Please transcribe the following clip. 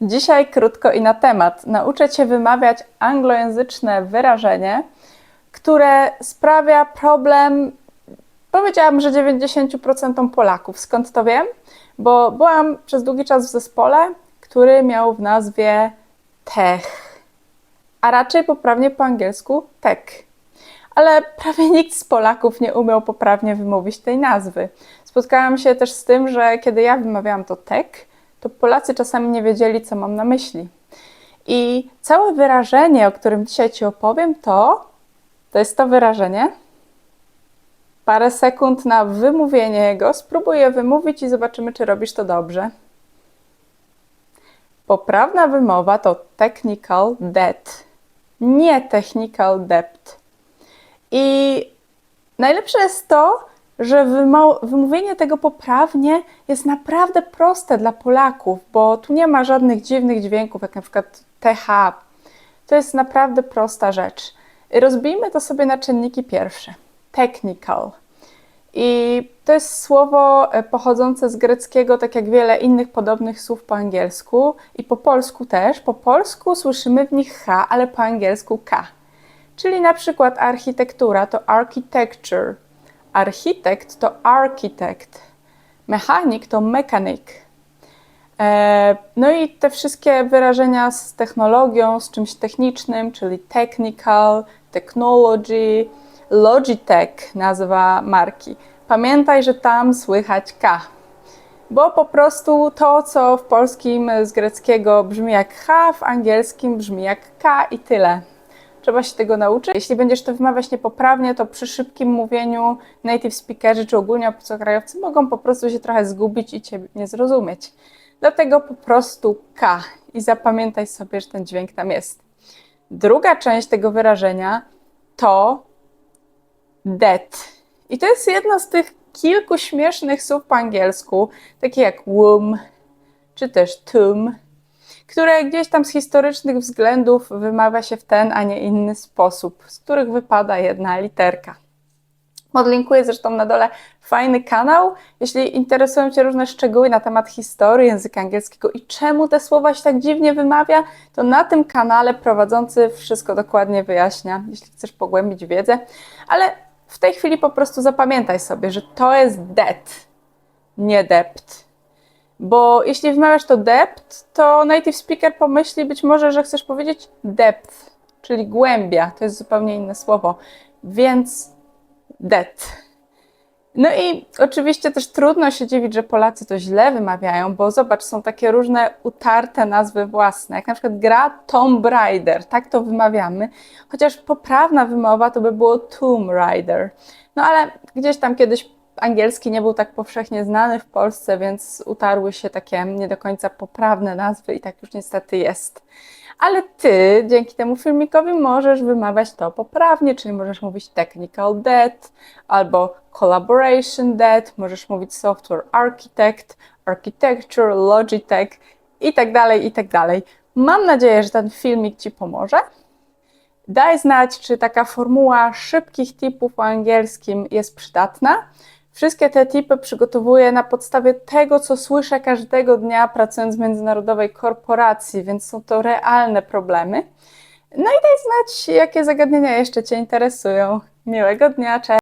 Dzisiaj krótko i na temat. Nauczę Cię wymawiać anglojęzyczne wyrażenie, które sprawia problem, powiedziałabym, że 90% Polaków. Skąd to wiem? Bo byłam przez długi czas w zespole, który miał w nazwie tech, a raczej poprawnie po angielsku tech. Ale prawie nikt z Polaków nie umiał poprawnie wymówić tej nazwy. Spotkałam się też z tym, że kiedy ja wymawiałam to tech, to Polacy czasami nie wiedzieli, co mam na myśli. I całe wyrażenie, o którym dzisiaj Ci opowiem, to jest to wyrażenie. Parę sekund na wymówienie jego. Spróbuję wymówić i zobaczymy, czy robisz to dobrze. Poprawna wymowa to technical debt, nie technical debt. I najlepsze jest to, że wymówienie tego poprawnie jest naprawdę proste dla Polaków, bo tu nie ma żadnych dziwnych dźwięków, jak na przykład TH. To jest naprawdę prosta rzecz. Rozbijmy to sobie na czynniki pierwsze. Technical. I to jest słowo pochodzące z greckiego, tak jak wiele innych podobnych słów po angielsku i po polsku też. Po polsku słyszymy w nich H, ale po angielsku K. Czyli na przykład architektura to architecture, architekt to architect, mechanik to mechanic. No i te wszystkie wyrażenia z technologią, z czymś technicznym, czyli technical, technology, Logitech, nazwa marki. Pamiętaj, że tam słychać K, bo po prostu to, co w polskim z greckiego brzmi jak H, w angielskim brzmi jak K i tyle. Trzeba się tego nauczyć. Jeśli będziesz to wymawiać niepoprawnie, to przy szybkim mówieniu native speakerzy czy ogólnie obcokrajowcy mogą po prostu się trochę zgubić i Cię nie zrozumieć. Dlatego po prostu K i zapamiętaj sobie, że ten dźwięk tam jest. Druga część tego wyrażenia to debt. I to jest jedno z tych kilku śmiesznych słów po angielsku, takie jak womb czy też tomb, które gdzieś tam z historycznych względów wymawia się w ten, a nie inny sposób, z których wypada jedna literka. Podlinkuję zresztą na dole fajny kanał. Jeśli interesują Cię różne szczegóły na temat historii języka angielskiego i czemu te słowa się tak dziwnie wymawia, to na tym kanale prowadzący wszystko dokładnie wyjaśnia, jeśli chcesz pogłębić wiedzę. Ale w tej chwili po prostu zapamiętaj sobie, że to jest debt, nie debt. Bo jeśli wymawiasz to debt, to native speaker pomyśli być może, że chcesz powiedzieć depth, czyli głębia. To jest zupełnie inne słowo. Więc debt. No i oczywiście też trudno się dziwić, że Polacy to źle wymawiają, bo zobacz, są takie różne utarte nazwy własne, jak na przykład gra Tomb Raider, tak to wymawiamy, chociaż poprawna wymowa to by było Tomb Raider. No ale gdzieś tam kiedyś angielski nie był tak powszechnie znany w Polsce, więc utarły się takie nie do końca poprawne nazwy i tak już niestety jest. Ale Ty dzięki temu filmikowi możesz wymawiać to poprawnie, czyli możesz mówić technical debt albo collaboration debt, możesz mówić software architect, architecture, Logitech i tak dalej, i tak dalej. Mam nadzieję, że ten filmik Ci pomoże. Daj znać, czy taka formuła szybkich tipów po angielskim jest przydatna. Wszystkie te tipy przygotowuję na podstawie tego, co słyszę każdego dnia pracując w międzynarodowej korporacji, więc są to realne problemy. No i daj znać, jakie zagadnienia jeszcze Cię interesują. Miłego dnia, cześć!